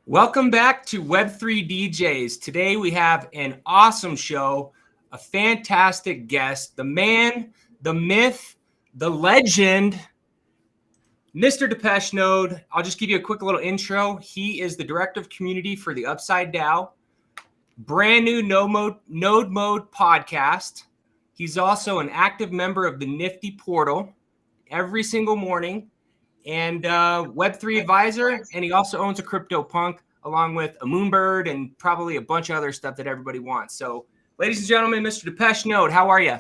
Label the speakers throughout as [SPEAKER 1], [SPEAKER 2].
[SPEAKER 1] Welcome back to Web3 DJs. Today we have an awesome show, a fantastic guest, the man, the myth, the legend, Mr. Depeche Node. I'll just give you a quick little intro. He is the director of community for the Upside DAO, brand new Node Mode podcast. He's also an active member of the Nifty Portal every single morning, and Web3 advisor, and he also owns a Cryptopunk along with a Moonbird and probably a bunch of other stuff that everybody wants. So, ladies and gentlemen, Mr. Depeche Node, how are you?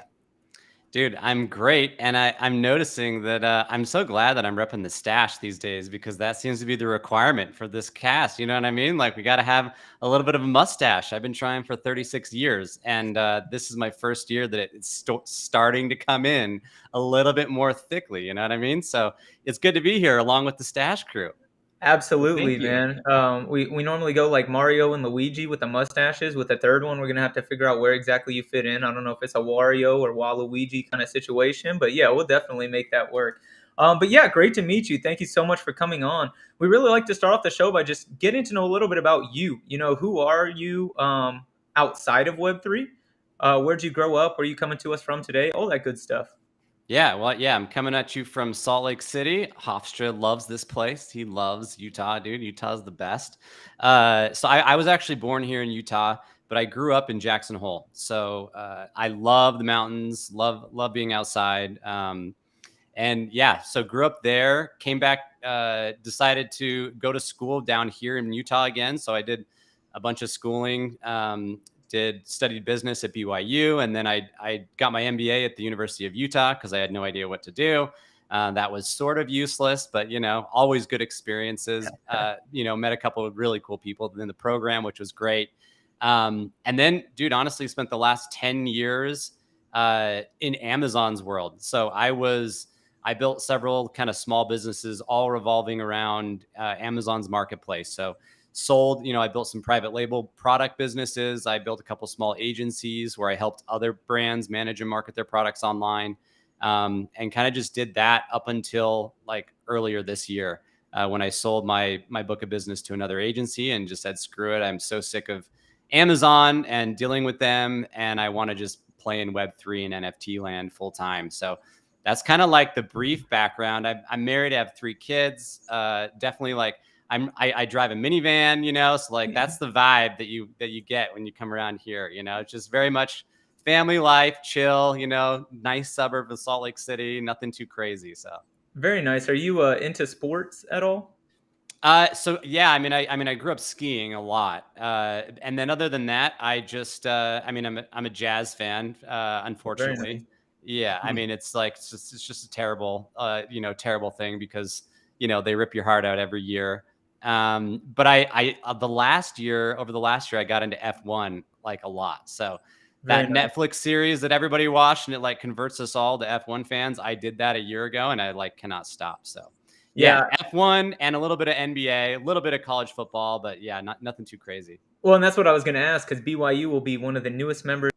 [SPEAKER 2] Dude, I'm great. And I'm noticing that I'm so glad that I'm repping the stash these days because that seems to be the requirement for this cast. You know what I mean? Like, we got to have a little bit of a mustache. I've been trying for 36 years. And this is my first year that it's starting to come in a little bit more thickly. You know what I mean? So it's good to be here along with the stash crew.
[SPEAKER 3] Absolutely, man. We normally go like Mario and Luigi with the mustaches. With the third one, we're gonna have to figure out where exactly you fit in. I don't know if it's a Wario or Waluigi kind of situation, but yeah, we'll definitely make that work. But yeah, great to meet you. Thank you so much for coming on. We really like to start off the show by just getting to know a little bit about you. You know, who are you outside of Web3? Where'd you grow up? Where are you coming to us from today? All that good stuff.
[SPEAKER 2] Yeah, well, yeah, I'm coming at you from Salt Lake City. Hofstra loves this place. He loves Utah, dude. Utah's the best. So I was actually born here in Utah, but I grew up in Jackson Hole. So I love the mountains, love being outside. And yeah, so grew up there, came back, decided to go to school down here in Utah again. So I did a bunch of schooling. Studied business at BYU, and then I got my MBA at the University of Utah because I had no idea what to do. That was sort of useless, but always good experiences. Met a couple of really cool people in the program, which was great. And then, dude, honestly, spent the last 10 years in Amazon's world. So I built several kind of small businesses, all revolving around Amazon's marketplace. So sold, I built some private label product businesses. I built a couple small agencies where I helped other brands manage and market their products online, and kind of just did that up until like earlier this year when I sold my book of business to another agency and just said, screw it. I'm so sick of Amazon and dealing with them, and I want to just play in Web3 and NFT land full time. So that's kind of like the brief background. I'm married. I have 3 kids. Definitely like I drive a minivan, so like that's the vibe that you get when you come around here. It's just very much family life, chill, nice suburb of Salt Lake City, nothing too crazy. So
[SPEAKER 3] Very nice. Are you into sports at all?
[SPEAKER 2] So yeah, I grew up skiing a lot, and then other than that, I just I'm a jazz fan, unfortunately.
[SPEAKER 3] Nice.
[SPEAKER 2] Yeah, it's like it's just a terrible terrible thing because they rip your heart out every year. But over the last year, I got into F1 like a lot. So that Netflix series that everybody watched and it like converts us all to F1 fans. I did that a year ago and I like cannot stop. So yeah, F1 and a little bit of NBA, a little bit of college football, but yeah, nothing too crazy.
[SPEAKER 3] Well, and that's what I was going to ask because BYU will be one of the newest members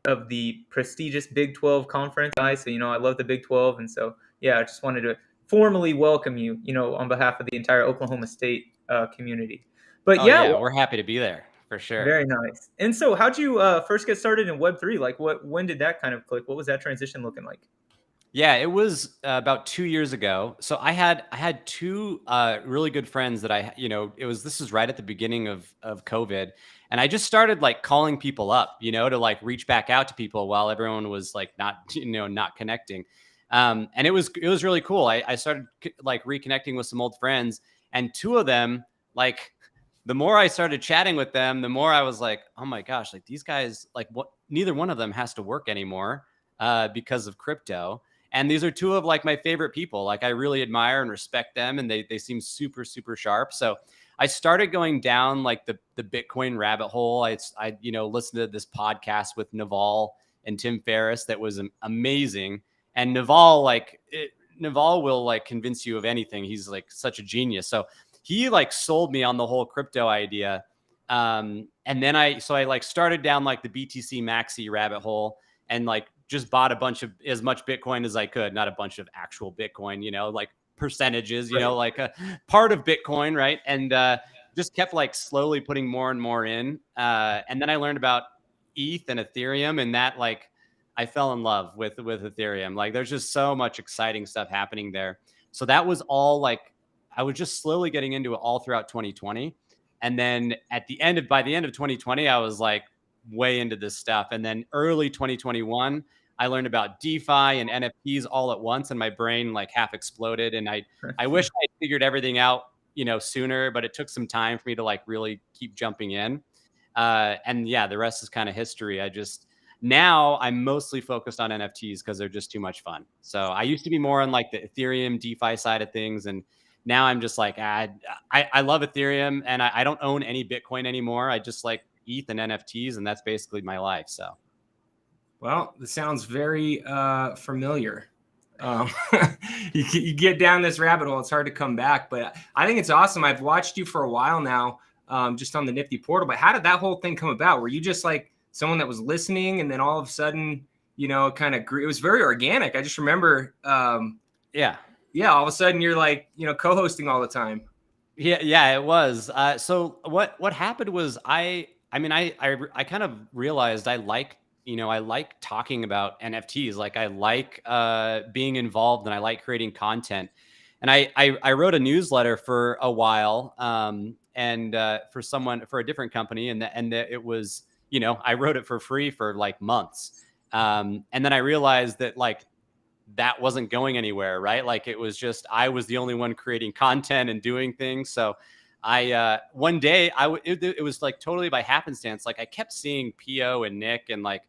[SPEAKER 3] of the prestigious Big 12 conference. So, I love the Big 12. And so, yeah, I just wanted to formally welcome you, on behalf of the entire Oklahoma State community. But
[SPEAKER 2] yeah, we're happy to be there for sure.
[SPEAKER 3] Very nice. And so how'd you first get started in Web3? Like when did that kind of click? What was that transition looking like?
[SPEAKER 2] Yeah, it was about 2 years ago. So I had 2 really good friends that this was right at the beginning of COVID. And I just started like calling people up, to like reach back out to people while everyone was like not connecting. And it was really cool. I started like reconnecting with some old friends, and 2 of them, like the more I started chatting with them, the more I was like, oh my gosh, like these guys, like neither one of them has to work anymore because of crypto. And these are 2 of like my favorite people. Like I really admire and respect them, and they seem super, super sharp. So I started going down like the Bitcoin rabbit hole. I listened to this podcast with Naval and Tim Ferriss that was amazing. And Naval will like convince you of anything. He's like such a genius. So he like sold me on the whole crypto idea. And then I like started down like the BTC Maxi rabbit hole and like just bought as much Bitcoin as I could, not a bunch of actual Bitcoin, like percentages, like a part of Bitcoin. Right. And just kept like slowly putting more and more in. And then I learned about ETH and Ethereum, and that like I fell in love with Ethereum. Like there's just so much exciting stuff happening there. So that was all like I was just slowly getting into it all throughout 2020. And then by the end of 2020, I was like way into this stuff. And then early 2021, I learned about DeFi and NFTs all at once, and my brain like half exploded. And I wish I figured everything out, sooner, but it took some time for me to like really keep jumping in. And yeah, the rest is kind of history. Now I'm mostly focused on NFTs because they're just too much fun. So I used to be more on like the Ethereum DeFi side of things. And now I'm just like, I love Ethereum, and I don't own any Bitcoin anymore. I just like ETH and NFTs, and that's basically my life. So.
[SPEAKER 1] Well, this sounds very familiar. You get down this rabbit hole, it's hard to come back. But I think it's awesome. I've watched you for a while now, just on the Nifty Portal. But how did that whole thing come about? Were you just like someone that was listening, and then all of a sudden, kind of grew? It was very organic. I just remember, yeah, all of a sudden you're like, co-hosting all the time.
[SPEAKER 2] Yeah, it was. So what happened was I kind of realized I like talking about NFTs. Like I like being involved, and I like creating content. And I wrote a newsletter for a while, and for a different company, and it was, I wrote it for free for like months. And then I realized that like that wasn't going anywhere, right? Like it was just I was the only one creating content and doing things. So one day it was like totally by happenstance. Like I kept seeing Pio and Nick and like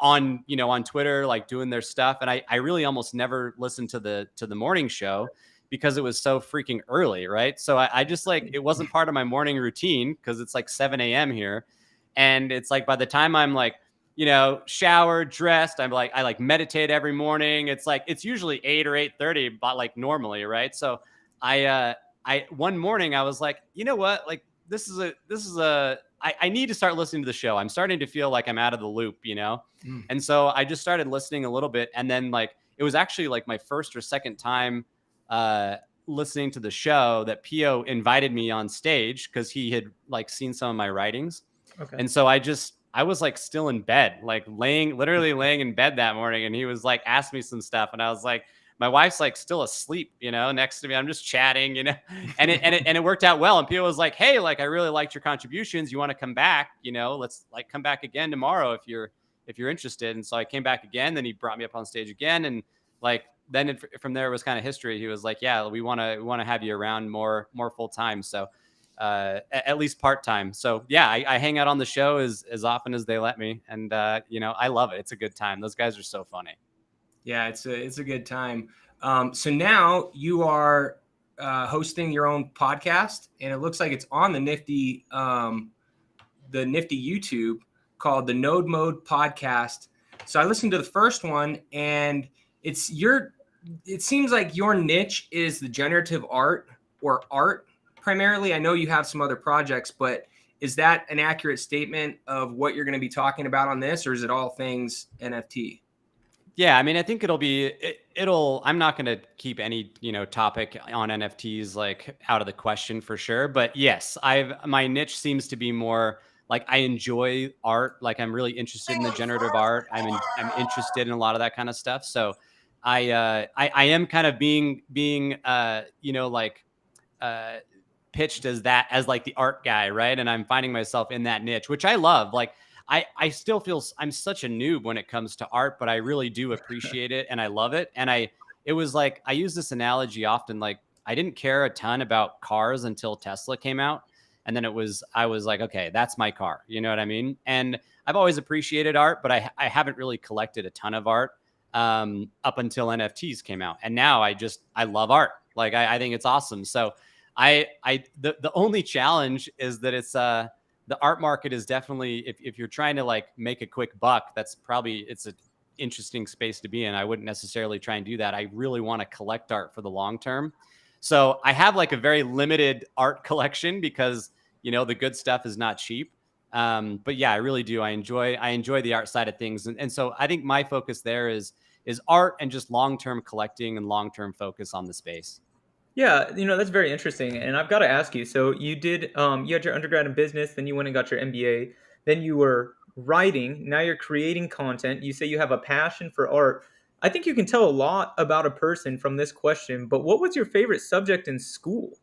[SPEAKER 2] on Twitter, like doing their stuff. And I really almost never listened to the morning show because it was so freaking early. Right. So I just like, it wasn't part of my morning routine because it's like 7 a.m. here. And it's like, by the time I'm like, showered, dressed, I like meditate every morning. It's like, it's usually 8 or 8:30, but like normally. Right. So one morning I was like, you know what? Like I need to start listening to the show. I'm starting to feel like I'm out of the loop, And so I just started listening a little bit. And then like, it was actually like my first or second time listening to the show that Pio invited me on stage because he had like seen some of my writings. Okay. And so I was like still in bed, like literally laying in bed that morning. And he was like, asked me some stuff. And I was like, my wife's like still asleep, next to me. I'm just chatting, and it worked out well. And Pio was like, hey, like, I really liked your contributions. You want to come back? Let's like come back again tomorrow if you're interested. And so I came back again. Then he brought me up on stage again. And like, then from there it was kind of history. He was like, yeah, we want to have you around more full time. So at least part-time. So yeah, I hang out on the show as often as they let me. And I love it. It's a good time. Those guys are so funny.
[SPEAKER 1] Yeah, it's a good time. So now you are hosting your own podcast, and it looks like it's on the Nifty YouTube called the Node Mode Podcast. So I listened to the first one, and it seems like your niche is the generative art or art primarily. I know you have some other projects, but is that an accurate statement of what you're going to be talking about on this, or is it all things NFT?
[SPEAKER 2] Yeah, I mean, I think I'm not going to keep any, topic on NFTs like out of the question for sure. But yes, my niche seems to be more like I enjoy art. Like I'm really interested in the generative art. I'm interested in a lot of that kind of stuff. So I am kind of being pitched as like the art guy. Right. And I'm finding myself in that niche, which I love. Like, I still feel I'm such a noob when it comes to art, but I really do appreciate it and I love it. And it was like, I use this analogy often, like I didn't care a ton about cars until Tesla came out. And then I was like, okay, that's my car. You know what I mean? And I've always appreciated art, but I haven't really collected a ton of art up until NFTs came out. And now I love art. Like I think it's awesome. So the only challenge is that it's the art market is definitely, if you're trying to like make a quick buck, it's an interesting space to be in. I wouldn't necessarily try and do that. I really want to collect art for the long term. So I have like a very limited art collection because, the good stuff is not cheap. But yeah, I really do. I enjoy the art side of things. And so I think my focus there is art and just long-term collecting and long-term focus on the space.
[SPEAKER 3] Yeah, that's very interesting. And I've got to ask you, so you had your undergrad in business, then you went and got your MBA, then you were writing, now you're creating content. You say you have a passion for art. I think you can tell a lot about a person from this question, but what was your favorite subject in school?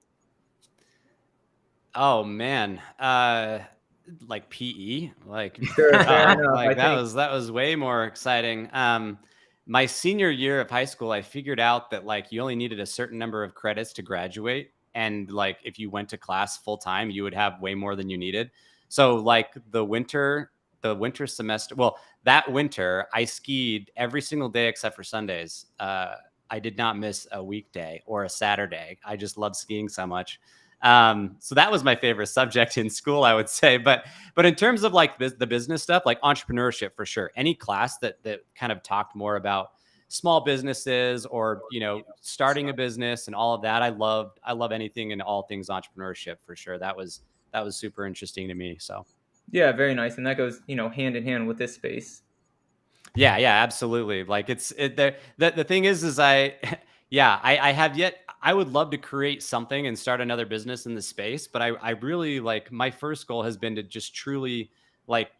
[SPEAKER 2] Oh man, like PE, like
[SPEAKER 3] Sure, fair
[SPEAKER 2] God,
[SPEAKER 3] enough. I
[SPEAKER 2] like
[SPEAKER 3] think
[SPEAKER 2] that was way more exciting. My senior year of high school, I figured out that like you only needed a certain number of credits to graduate, and like if you went to class full time, you would have way more than you needed. So like the winter semester, well, that winter I skied every single day except for Sundays. I did not miss a weekday or a Saturday. I just love skiing so much. So that was my favorite subject in school, I would say. But in terms of like the business stuff, like entrepreneurship for sure. Any class that kind of talked more about small businesses or starting a business and all of that. I love anything and all things entrepreneurship for sure. That was super interesting to me. So
[SPEAKER 3] yeah, very nice. And that goes, hand in hand with this space.
[SPEAKER 2] yeah, yeah, absolutely. Like the thing is I yeah, I have yet I would love to create something and start another business in the space, but I really like my first goal has been to just truly like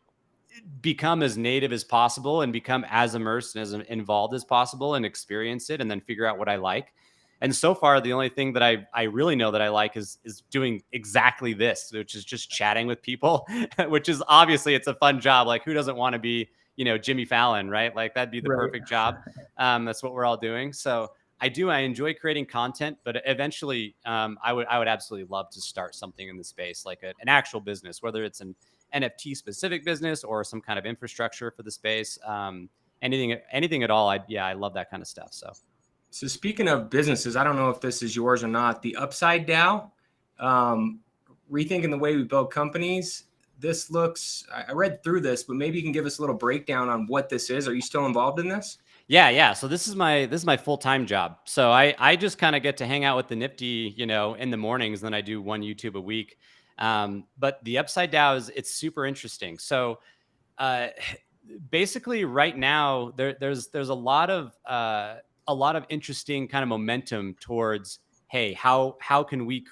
[SPEAKER 2] become as native as possible and become as immersed and as involved as possible and experience it and then figure out what I like. And so far, the only thing that I really know that I like is doing exactly this, which is just chatting with people, which is obviously it's a fun job. Like who doesn't want to be, Jimmy Fallon, right? Like that'd be the
[SPEAKER 3] Right.
[SPEAKER 2] perfect job. That's what we're all doing. So I enjoy creating content, but eventually I would absolutely love to start something in the space, like an actual business, whether it's an NFT specific business or some kind of infrastructure for the space. Anything at all. I love that kind of stuff.
[SPEAKER 1] So speaking of businesses, I don't know if this is yours or not. The Upside DAO, rethinking the way we build companies. This looks. I read through this, but maybe you can give us a little breakdown on what this is. Are you still involved in this?
[SPEAKER 2] Yeah. So this is my full-time job. So I just kind of get to hang out with the Nifty, in the mornings. Then I do one YouTube a week. But the Upside DAO it's super interesting. So uh, basically, right now there's a lot of interesting kind of momentum towards, hey, how can we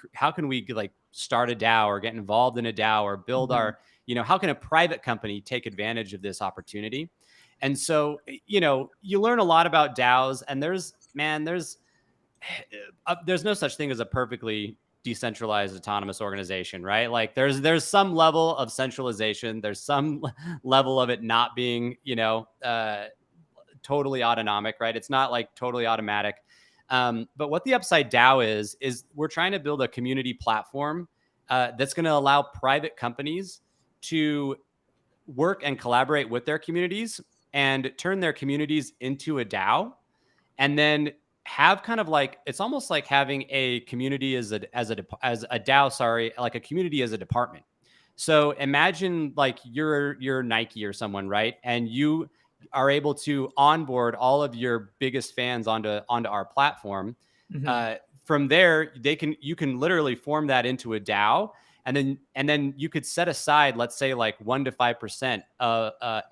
[SPEAKER 2] like start a DAO or get involved in a DAO or build
[SPEAKER 3] Mhm.
[SPEAKER 2] our, how can a private company take advantage of this opportunity? And so, you learn a lot about DAOs, and there's no such thing as a perfectly decentralized autonomous organization, right? Like there's some level of centralization, there's some level of it not being, totally autonomic, right? It's not like totally automatic. But what the Upside DAO is we're trying to build a community platform that's going to allow private companies to work and collaborate with their communities and turn their communities into a DAO, and then have kind of like it's almost like having a community as a DAO, sorry, like a community as a department. So imagine like you're Nike or someone, right? And you are able to onboard all of your biggest fans onto our platform.
[SPEAKER 3] Mhm.
[SPEAKER 2] Uh, from there, you can literally form that into a DAO, and then you could set aside, let's say, like 1 to 5%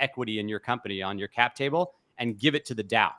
[SPEAKER 2] equity in your company on your cap table, and give it to the DAO.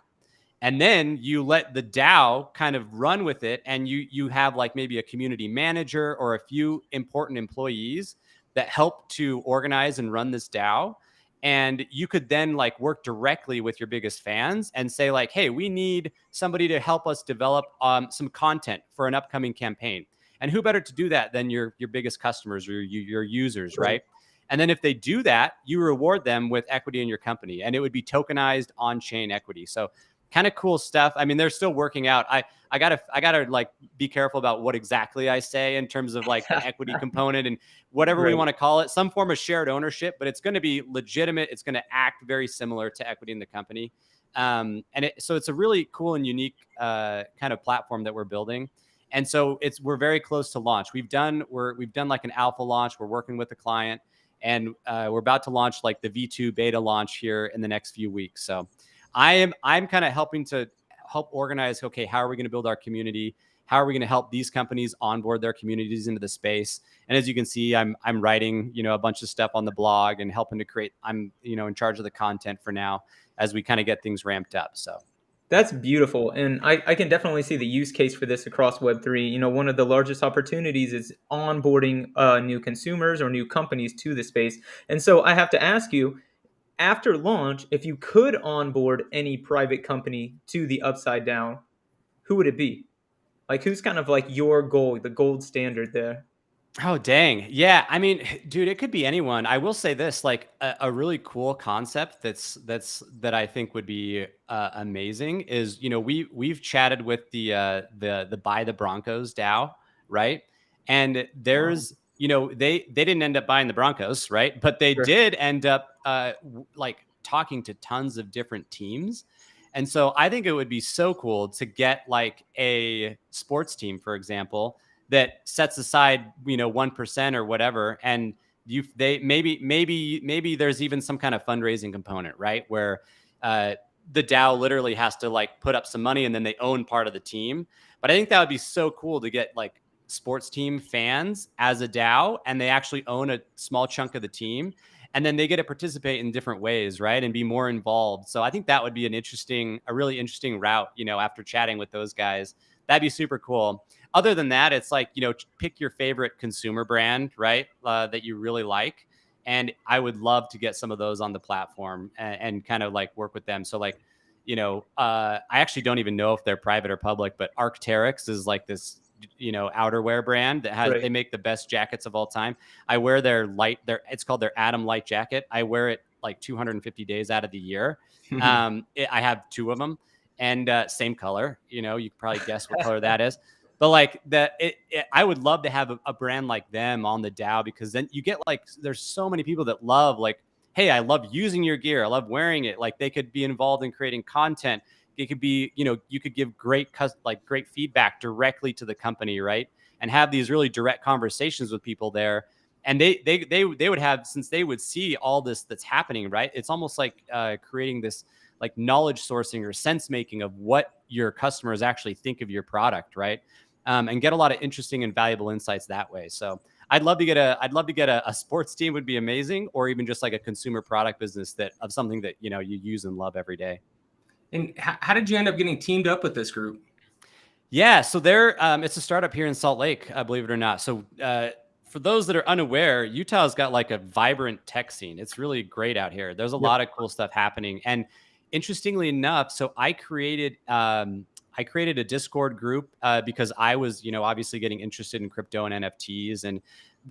[SPEAKER 2] And then you let the DAO kind of run with it, and you have like maybe a community manager or a few important employees that help to organize and run this DAO. And you could then like work directly with your biggest fans and say like, hey, we need somebody to help us develop some content for an upcoming campaign. And who better to do that than your biggest customers or your users, right? And then if they do that, you reward them with equity in your company, and it would be tokenized on-chain equity. So kind of cool stuff. I mean, they're still working out. I gotta like be careful about what exactly I say in terms of like the equity component and whatever we
[SPEAKER 3] Right.
[SPEAKER 2] want to call it, some form of shared ownership, but it's going to be legitimate. It's going to act very similar to equity in the company. So it's a really cool and unique kind of platform that we're building. And so we're very close to launch. We've done like an alpha launch. We're working with the client, and we're about to launch like the V2 beta launch here in the next few weeks. So I'm kind of helping to help organize, okay, how are we going to build our community? How are we going to help these companies onboard their communities into the space? And as you can see, I'm writing, a bunch of stuff on the blog and helping to create, I'm, in charge of the content for now as we kind of get things ramped up. So
[SPEAKER 3] That's beautiful. And I can definitely see the use case for this across Web3. You know, one of the largest opportunities is onboarding new consumers or new companies to the space. And so I have to ask you, after launch, if you could onboard any private company to the Upside Down, who would it be? Like, who's kind of like your goal, the gold standard there?
[SPEAKER 2] Oh, dang. Yeah. I mean, dude, it could be anyone. I will say this, like a really cool concept that I think would be amazing is, we've chatted with the Buy the Broncos DAO, right? And
[SPEAKER 3] Wow.
[SPEAKER 2] there's, they didn't end up buying the Broncos, right? But they
[SPEAKER 3] Sure.
[SPEAKER 2] did end up like talking to tons of different teams. And so I think it would be so cool to get like a sports team, for example, that sets aside 1% or whatever, and they maybe there's even some kind of fundraising component, right, where the DAO literally has to like put up some money and then they own part of the team. But I think that would be so cool to get like sports team fans as a DAO, and they actually own a small chunk of the team, and then they get to participate in different ways, right, and be more involved. So I think that would be a really interesting route, after chatting with those guys. That'd be super cool. Other than that, it's like, pick your favorite consumer brand, right, that you really like. And I would love to get some of those on the platform and kind of like work with them. So like, I actually don't even know if they're private or public, but Arc'teryx is like this, outerwear brand that they
[SPEAKER 3] Right.
[SPEAKER 2] make the best jackets of all time. I wear it's called their Atom Light jacket. I wear it like 250 days out of the year. I have two of them, and same color. You can probably guess what color that is. But like I would love to have a brand like them on the DAO, because then you get like, there's so many people that love like, hey, I love using your gear, I love wearing it. Like they could be involved in creating content. It could be, you could give great feedback directly to the company, right? And have these really direct conversations with people there. And they would have, since they would see all this that's happening, right? It's almost like creating this like knowledge sourcing or sense making of what your customers actually think of your product, right? And get a lot of interesting and valuable insights that way. So I'd love to get a sports team, would be amazing, or even just like a consumer product business of something that you use and love every day.
[SPEAKER 1] And how did you end up getting teamed up with this group?
[SPEAKER 2] Yeah, so it's a startup here in Salt Lake, believe it or not. So for those that are unaware, Utah's got like a vibrant tech scene. It's really great out here. There's a lot of cool stuff happening. And interestingly enough, so I created a Discord group because I was, obviously getting interested in crypto and NFTs. And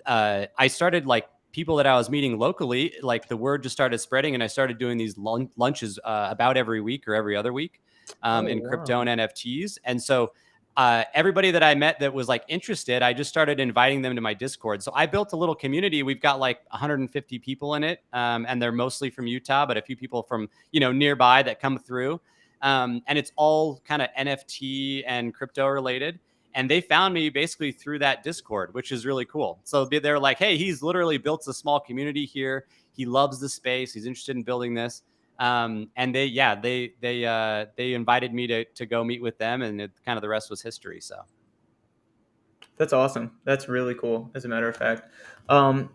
[SPEAKER 2] I started like people that I was meeting locally, like the word just started spreading, and I started doing these lunches about every week or every other week in crypto and NFTs. And so everybody that I met that was like interested, I just started inviting them to my Discord. So I built a little community. We've got like 150 people in it, and they're mostly from Utah, but a few people from nearby that come through. And it's all kind of NFT and crypto related. And they found me basically through that Discord, which is really cool. So they're like, hey, he's literally built a small community here. He loves the space. He's interested in building this. And they invited me to go meet with them, and kind of the rest was history. So
[SPEAKER 3] That's awesome. That's really cool, as a matter of fact.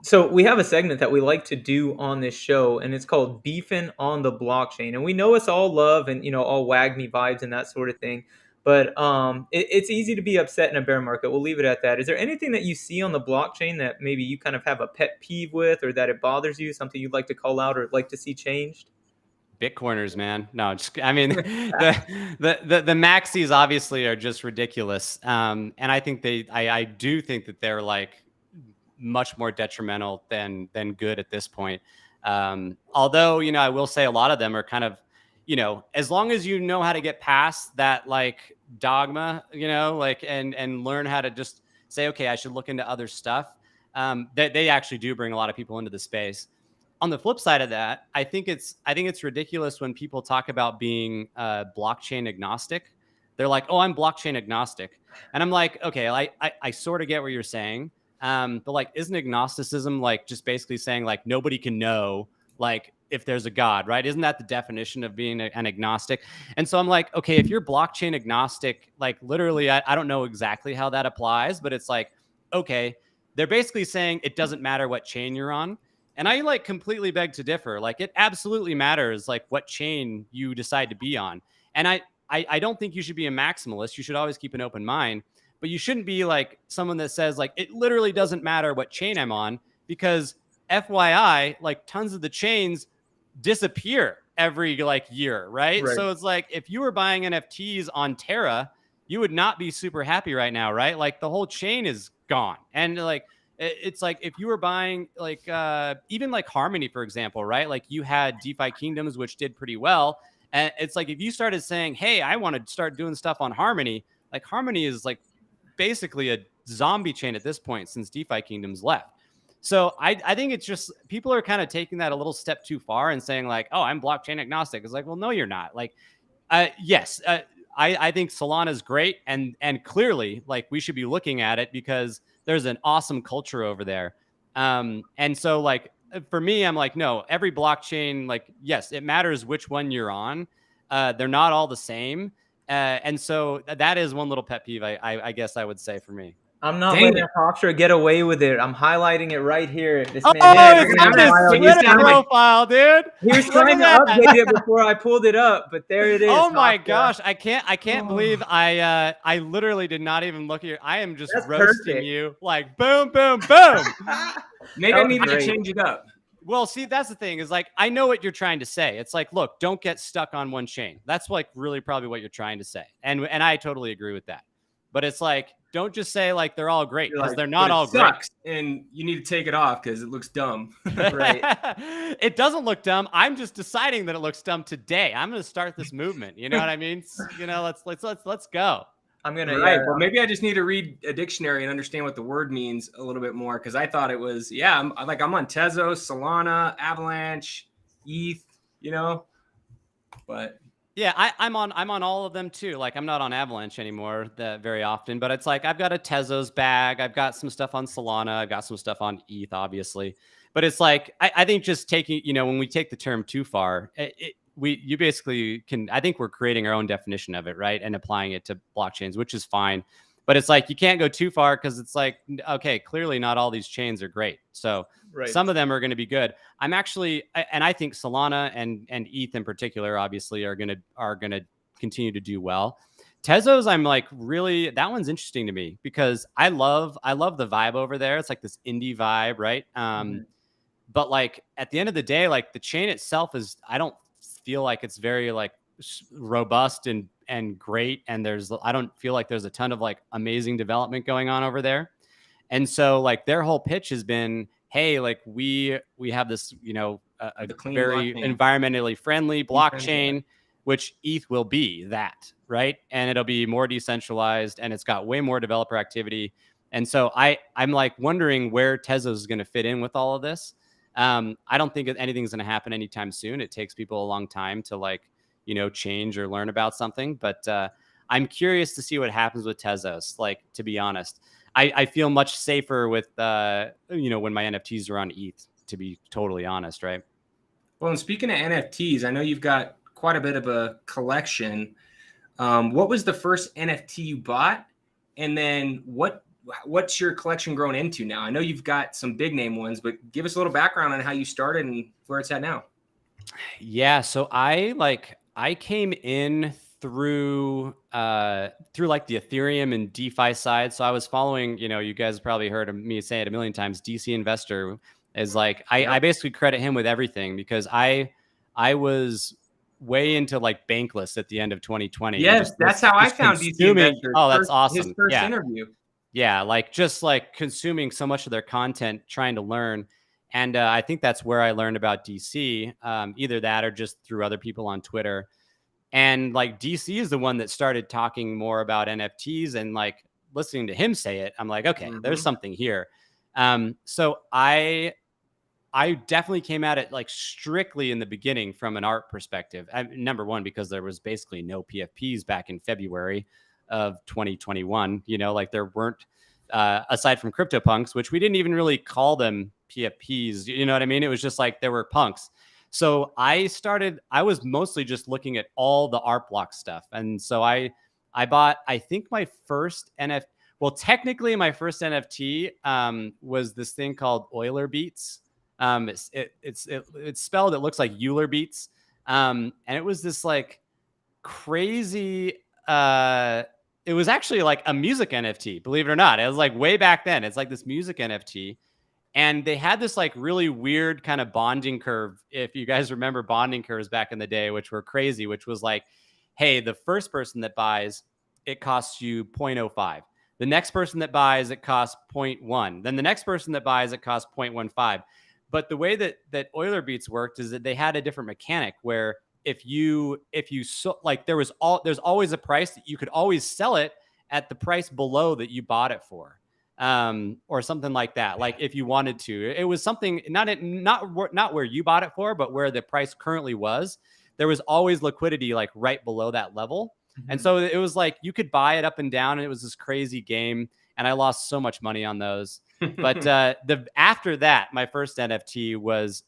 [SPEAKER 3] So we have a segment that we like to do on this show, and it's called Beefing on the Blockchain. And we know it's all love and all WAGMI vibes and that sort of thing. But it's easy to be upset in a bear market. We'll leave it at that. Is there anything that you see on the blockchain that maybe you kind of have a pet peeve with, or that it bothers you, something you'd like to call out or like to see changed?
[SPEAKER 2] Bitcoiners, man. No, I mean, the maxis obviously are just ridiculous. And I think I do think that they're like much more detrimental than good at this point. Although, I will say a lot of them are kind of, as long as you know how to get past that like dogma, like, and learn how to just say, okay, I should look into other stuff. They actually do bring a lot of people into the space. On the flip side of that, I think it's ridiculous when people talk about being blockchain agnostic. They're like, oh, I'm blockchain agnostic. And I'm like, okay, I sort of get what you're saying. But like, isn't agnosticism like just basically saying like nobody can know like if there's a God, right? Isn't that the definition of being an agnostic? And so I'm like, okay, if you're blockchain agnostic, like literally, I don't know exactly how that applies, but it's like, okay, they're basically saying it doesn't matter what chain you're on. And I like completely beg to differ. Like it absolutely matters like what chain you decide to be on. And I don't think you should be a maximalist. You should always keep an open mind, but you shouldn't be like someone that says like, it literally doesn't matter what chain I'm on, because FYI, like tons of the chains disappear every like year, right? So it's like, if you were buying NFTs on Terra, you would not be super happy right now, right? Like the whole chain is gone. And like, it's like if you were buying like even like Harmony, for example, right? Like you had DeFi Kingdoms, which did pretty well. And it's like, if you started saying, hey, I want to start doing stuff on Harmony, like Harmony is like basically a zombie chain at this point since DeFi Kingdoms left. So I think it's just, people are kind of taking that a little step too far and saying like, oh, I'm blockchain agnostic. It's like, well, no, you're not. Like, yes, I think Solana is great. And clearly, like, we should be looking at it because there's an awesome culture over there. And so like, for me, I'm like, no, every blockchain, like, yes, it matters which one you're on. They're not all the same. And so that is one little pet peeve, I guess I would say, for me.
[SPEAKER 3] I'm not letting Hofstra get away with it. I'm highlighting it right here. This man,
[SPEAKER 2] it's on his Twitter profile, dude.
[SPEAKER 3] He was trying to update it before I pulled it up, but there it is.
[SPEAKER 2] Oh my gosh, I can't believe I literally did not even look at you. I am just roasting you like boom, boom, boom.
[SPEAKER 1] Maybe I need to change it up.
[SPEAKER 2] Well, see, that's the thing, is like, I know what you're trying to say. It's like, look, don't get stuck on one chain. That's like really probably what you're trying to say. And I totally agree with that. But it's like, don't just say like they're all great, because they're not all great.
[SPEAKER 1] And you need to take it off because it looks dumb.
[SPEAKER 3] Right.
[SPEAKER 2] It doesn't look dumb. I'm just deciding that it looks dumb today. I'm going to start this movement. You know what I mean? You know, let's go.
[SPEAKER 3] I'm gonna.
[SPEAKER 1] Well, maybe I just need to read a dictionary and understand what the word means a little bit more, because I thought it was I'm on Tezos, Solana, Avalanche, ETH, you know, but.
[SPEAKER 2] Yeah, I'm on all of them too. Like, I'm not on Avalanche anymore very often, but it's like I've got a Tezos bag. I've got some stuff on Solana. I've got some stuff on ETH, obviously. But it's like, I think just taking, you know, when we take the term too far, you basically can, I think we're creating our own definition of it, right? And applying it to blockchains, which is fine. But it's like, you can't go too far, because it's like, okay, clearly not all these chains are great. So some of them are going to be good. I'm actually, and I think Solana and ETH in particular, obviously, are going to continue to do well. Tezos, I'm like, really, that one's interesting to me, because I love the vibe over there. It's like this indie vibe, right? But like, at the end of the day, like, the chain itself is, I don't feel like it's very like robust and great. And I don't feel like there's a ton of like amazing development going on over there. And so like, their whole pitch has been, hey, like we have this, you know, a very environmentally friendly blockchain, which ETH will be that, right? And it'll be more decentralized, and it's got way more developer activity. And so I'm like wondering where Tezos is going to fit in with all of this. I don't think anything's going to happen anytime soon. It takes people a long time to like, you know, change or learn about something. But I'm curious to see what happens with Tezos. Like, to be honest, I feel much safer with, you know, when my NFTs are on ETH, to be totally honest, right?
[SPEAKER 1] Well, and speaking of NFTs, I know you've got quite a bit of a collection. What was the first NFT you bought? And then what's your collection grown into now? I know you've got some big name ones, but give us a little background on how you started and where it's at now.
[SPEAKER 2] Yeah, so I came in through like the Ethereum and DeFi side. So I was following, you know, you guys probably heard of me say it a million times, DC Investor is like, I basically credit him with everything, because I was way into like Bankless at the end of 2020.
[SPEAKER 1] Yes, that's how I found DC Investor.
[SPEAKER 2] Oh, that's awesome.
[SPEAKER 1] His first interview.
[SPEAKER 2] Yeah, like just like consuming so much of their content, trying to learn. And I think that's where I learned about DC, either that or just through other people on Twitter. And like, DC is the one that started talking more about NFTs, and like listening to him say it, I'm like, okay, there's something here. So I definitely came at it like strictly in the beginning from an art perspective. Number one, because there was basically no PFPs back in February of 2021, you know, like there weren't, aside from CryptoPunks, which we didn't even really call them PFPs, you know what I mean? It was just like, there were punks. So I was mostly just looking at all the art block stuff. And so I bought, I think my first NFT, well, technically my first NFT was this thing called Euler Beats. It's spelled, it looks like Euler Beats. And it was this like crazy. It was actually like a music NFT, believe it or not. It was like way back then. It's like this music NFT. And they had this like really weird kind of bonding curve. If you guys remember bonding curves back in the day, which were crazy, which was like, hey, the first person that buys, it costs you 0.05. The next person that buys, it costs 0.1. Then the next person that buys, it costs 0.15. But the way that Euler Beats worked is that they had a different mechanic where if you like there's always a price that you could always sell it at the price below that you bought it for. Or something like that. Like if you wanted to, it was something not where you bought it for, but where the price currently was. There was always liquidity like right below that level. Mm-hmm. And so it was like you could buy it up and down, and it was this crazy game. And I lost so much money on those. But after that, my first NFT was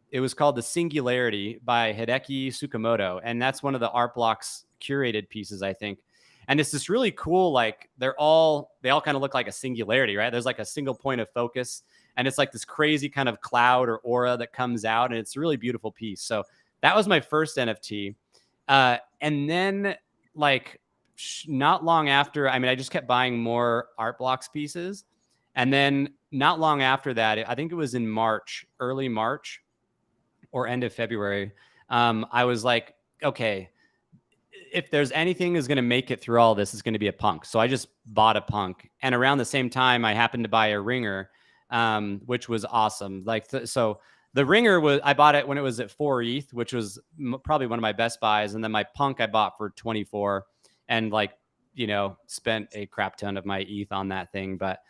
[SPEAKER 2] it was called The Singularity by Hideki Tsukamoto, and that's one of the Art Blocks curated pieces, I think. And it's this really cool, like they all kind of look like a singularity, right? There's like a single point of focus, and it's like this crazy kind of cloud or aura that comes out, and it's a really beautiful piece. So that was my first NFT. And then like not long after, I mean, I just kept buying more Art Blocks pieces. And then not long after that, I think it was in March, early March or end of February, I was like, okay, if there's anything is going to make it through all this, it's going to be a punk. So I just bought a punk. And around the same time, I happened to buy a ringer, which was awesome. Like, so the ringer I bought it when it was at 4 ETH, which was probably one of my best buys. And then my punk I bought for 24 and like, spent a crap ton of my ETH on that thing. But,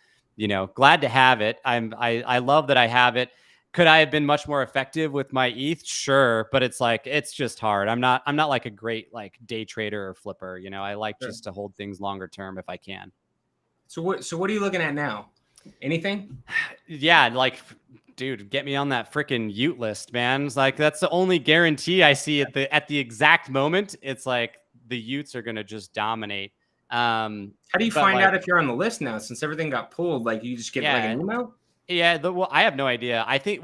[SPEAKER 2] glad to have it. I love that I have it. Could I have been much more effective with my ETH? Sure. But it's like, it's just hard. I'm not like a great like day trader or flipper. I like just to hold things longer term if I can.
[SPEAKER 1] So what are you looking at now? Anything?
[SPEAKER 2] Yeah. Like, dude, get me on that freaking Ute list, man. It's like, that's the only guarantee I see at the exact moment. It's like the Utes are going to just dominate.
[SPEAKER 1] How do you find out if you're on the list now, since everything got pulled? Like you just get like an email?
[SPEAKER 2] Yeah, well, I have no idea. I think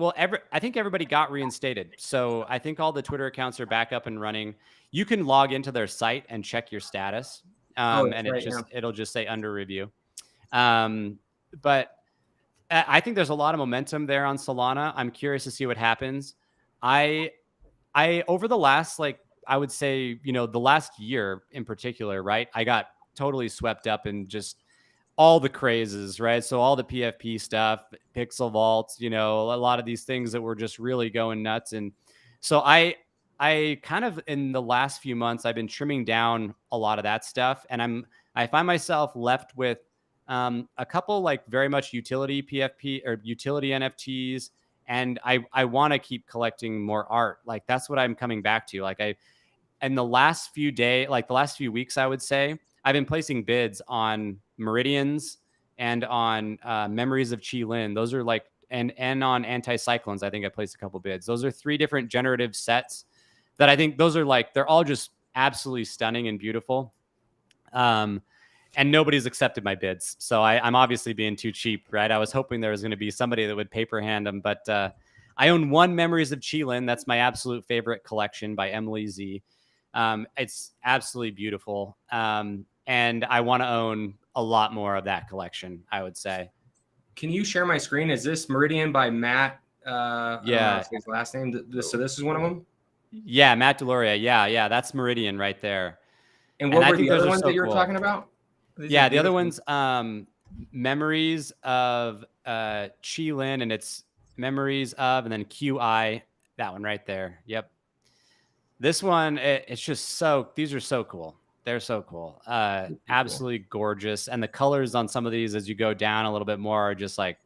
[SPEAKER 2] everybody got reinstated. So I think all the Twitter accounts are back up and running. You can log into their site and check your status, and it'll just say under review. But I think there's a lot of momentum there on Solana. I'm curious to see what happens. I over the last I would say the last year in particular, right? I got totally swept up in just all the crazes, right? So all the PFP stuff, Pixel Vaults, a lot of these things that were just really going nuts. And so I kind of in the last few months, I've been trimming down a lot of that stuff. And I find myself left with a couple like very much utility PFP or utility NFTs. And I want to keep collecting more art. Like that's what I'm coming back to. Like in the last few weeks, I would say, I've been placing bids on Meridians and on Memories of Chi Lin. Those are like, and on Anti-Cyclones, I think I placed a couple bids. Those are 3 different generative sets that I think those are like, they're all just absolutely stunning and beautiful. And nobody's accepted my bids. So I'm obviously being too cheap, right? I was hoping there was going to be somebody that would paper hand them, but I own 1 Memories of Chi Lin. That's my absolute favorite collection by Emily Z. It's absolutely beautiful. And I want to own a lot more of that collection, I would say.
[SPEAKER 1] Can you share my screen? Is this Meridian by Matt?
[SPEAKER 2] Yeah.
[SPEAKER 1] His last name. So this is one of them?
[SPEAKER 2] Yeah, Matt Deloria. Yeah. That's Meridian right there.
[SPEAKER 1] And what were the other ones that you were talking about?
[SPEAKER 2] Yeah, the other one's Memories of Chi Lin, and it's Memories of, and then QI, that one right there. Yep. This one, it's just these are so cool. They're so cool. Absolutely gorgeous. And the colors on some of these as you go down a little bit more are just like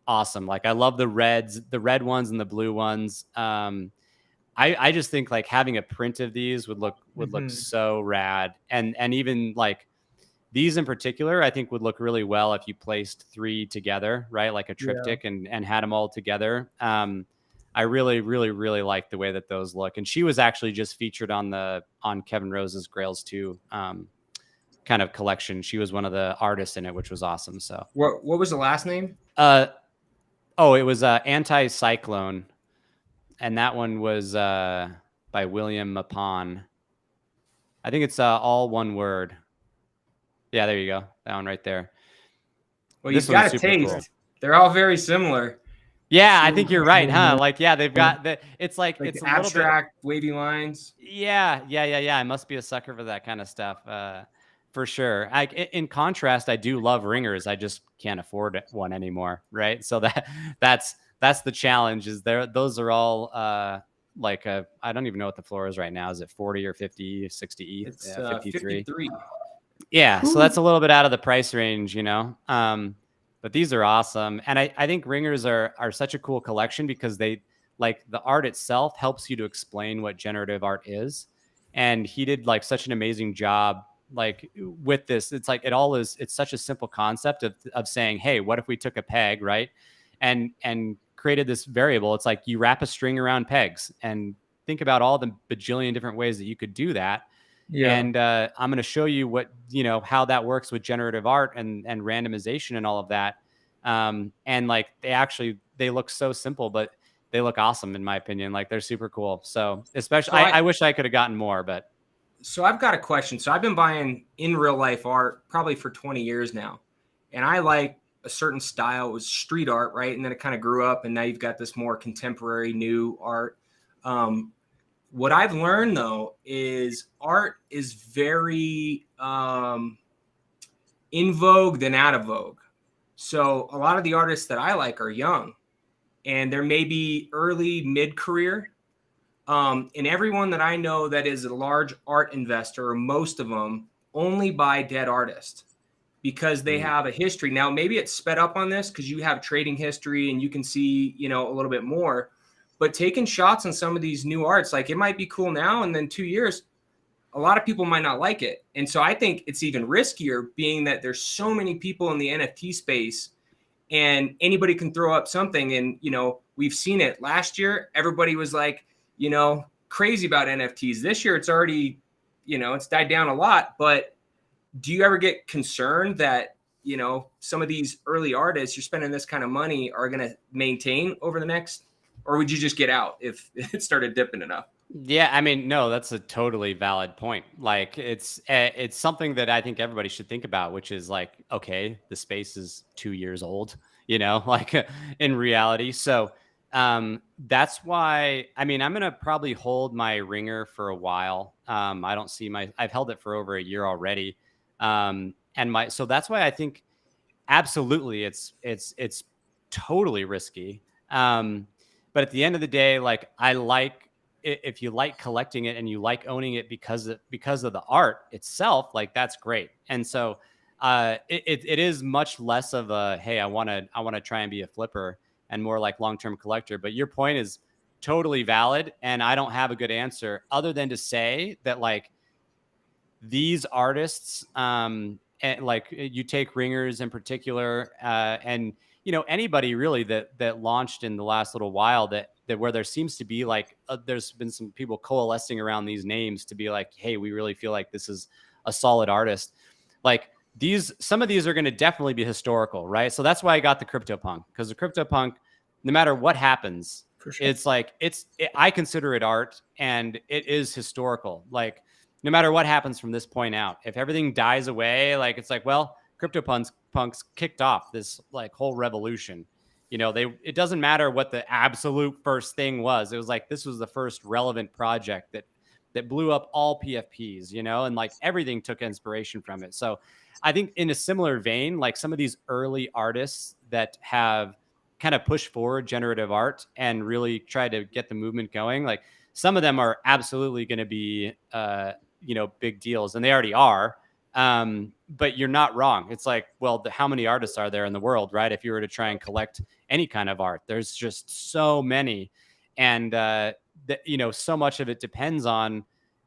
[SPEAKER 2] awesome. Like I love the red ones and the blue ones. I just think like having a print of these would look so rad. And even like these in particular, I think would look really well if you placed 3 together, right? Like a triptych and had them all together. I really, really, really like the way that those look. And she was actually just featured on Kevin Rose's Grails 2 kind of collection. She was one of the artists in it, which was awesome. So
[SPEAKER 1] what was the last name?
[SPEAKER 2] It was Anti-Cyclone. And that one was by William Mapon. I think it's all one word. Yeah, there you go. That one right there.
[SPEAKER 1] Well,
[SPEAKER 2] This
[SPEAKER 1] you've got
[SPEAKER 2] one's
[SPEAKER 1] a
[SPEAKER 2] super
[SPEAKER 1] taste.
[SPEAKER 2] cool.
[SPEAKER 1] They're all very similar.
[SPEAKER 2] Yeah, I think you're right, huh? Like, yeah, they've got it's like
[SPEAKER 1] Like
[SPEAKER 2] it's
[SPEAKER 1] the
[SPEAKER 2] a little bit.
[SPEAKER 1] abstract wavy lines.
[SPEAKER 2] Yeah. I must be a sucker for that kind of stuff, for sure. In contrast, I do love ringers. I just can't afford one anymore, right? So that's the challenge. Is there? Those are all like I don't even know what the floor is right now. Is it 40 or 50, 60 ETH?
[SPEAKER 1] It's
[SPEAKER 2] 53.
[SPEAKER 1] 53.
[SPEAKER 2] Yeah, so that's a little bit out of the price range, you know. But these are awesome, and I think ringers are such a cool collection because they like the art itself helps you to explain what generative art is, and he did like such an amazing job like with this. It's like it's such a simple concept of saying, hey, what if we took a peg, right, and created this variable. It's like you wrap a string around pegs and think about all the bajillion different ways that you could do that.
[SPEAKER 3] Yeah.
[SPEAKER 2] And I'm going to show you how that works with generative art and randomization and all of that. And like they look so simple, but they look awesome in my opinion. Like they're super cool. So especially, I wish I could have gotten more, but.
[SPEAKER 1] So I've got a question. So I've been buying in real life art probably for 20 years now. And I like a certain style. It was street art, right? And then it kind of grew up and now you've got this more contemporary new art. What I've learned though is art is very in vogue than out of vogue. So a lot of the artists that I like are young and they're maybe early mid-career. And everyone that I know that is a large art investor, or most of them, only buy dead artists because they have a history. Now, maybe it's sped up on this because you have trading history and you can see, a little bit more. But taking shots on some of these new arts, like it might be cool now, and then 2 years, a lot of people might not like it. And so I think it's even riskier being that there's so many people in the NFT space and anybody can throw up something. And, we've seen it last year. Everybody was like, crazy about NFTs. This year, it's already, it's died down a lot. But do you ever get concerned that, some of these early artists you're spending this kind of money are going to maintain over the next, or would you just get out if it started dipping enough?
[SPEAKER 2] Yeah, I mean, no, that's a totally valid point. Like it's something that I think everybody should think about, which is like, okay, the space is 2 years old, like in reality. So that's why, I mean, I'm going to probably hold my ringer for a while. I don't see I've held it for over a year already. So that's why I think absolutely it's totally risky. But at the end of the day, like if you like collecting it and you like owning it because of the art itself, like that's great. And so it is much less of a, hey, I want to try and be a flipper, and more like long-term collector. But your point is totally valid. And I don't have a good answer other than to say that like these artists, and like you take ringers in particular, and anybody really that launched in the last little while that where there seems to be like there's been some people coalescing around these names to be like, hey, we really feel like this is a solid artist. Like some of these are going to definitely be historical, right? So that's why I got the Cryptopunk, because the Cryptopunk, no matter what happens, for sure, it's like I consider it art and it is historical. Like no matter what happens from this point out, if everything dies away, like it's like, well, Cryptopunks kicked off this like whole revolution. It doesn't matter what the absolute first thing was. It was like this was the first relevant project that blew up all PFPs, and like everything took inspiration from it. So I think in a similar vein, like some of these early artists that have kind of pushed forward generative art and really try to get the movement going, like some of them are absolutely going to be, big deals, and they already are. But you're not wrong. It's like, well, how many artists are there in the world, right? If you were to try and collect any kind of art, there's just so many. And, so much of it depends on,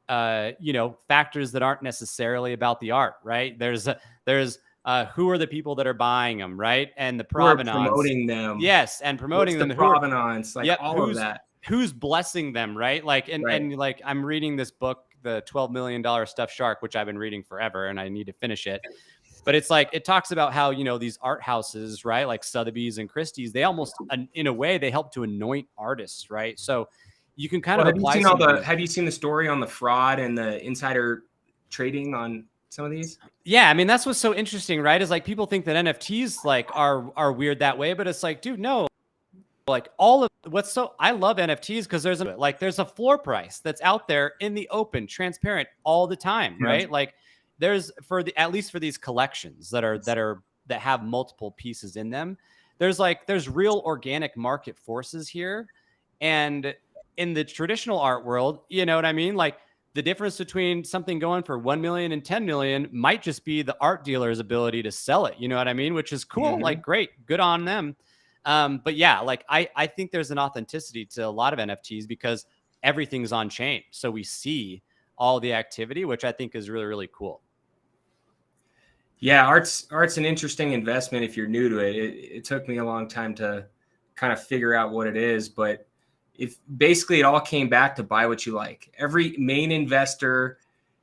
[SPEAKER 2] factors that aren't necessarily about the art, right? There's who are the people that are buying them, right? And the provenance.
[SPEAKER 1] Who are promoting them.
[SPEAKER 2] Yes, and promoting them.
[SPEAKER 1] The provenance, like all of that.
[SPEAKER 2] Who's blessing them, right? Like, and like I'm reading this book, the $12 million Stuffed Shark, which I've been reading forever and I need to finish it. But it's like, it talks about how, these art houses, right? Like Sotheby's and Christie's, they almost, in a way, they help to anoint artists, right? So you can kind of apply.
[SPEAKER 1] Have you seen the story on the fraud and the insider trading on some of these?
[SPEAKER 2] Yeah, I mean, that's what's so interesting, right? Is like people think that NFTs like are weird that way, but it's like, dude, no. Like all of I love NFTs because there's a floor price that's out there in the open, transparent all the time, right? Like there's at least for these collections that have multiple pieces in them, there's real organic market forces here. And in the traditional art world, you know what I mean? Like the difference between something going for 1 million and 10 million might just be the art dealer's ability to sell it, you know what I mean? Which is cool. Like great, good on them. But yeah, like I think there's an authenticity to a lot of NFTs because everything's on chain. So we see all the activity, which I think is really, really cool.
[SPEAKER 1] Yeah, art's an interesting investment if you're new to it. It took me a long time to kind of figure out what it is, but if basically it all came back to buy what you like. Every main investor,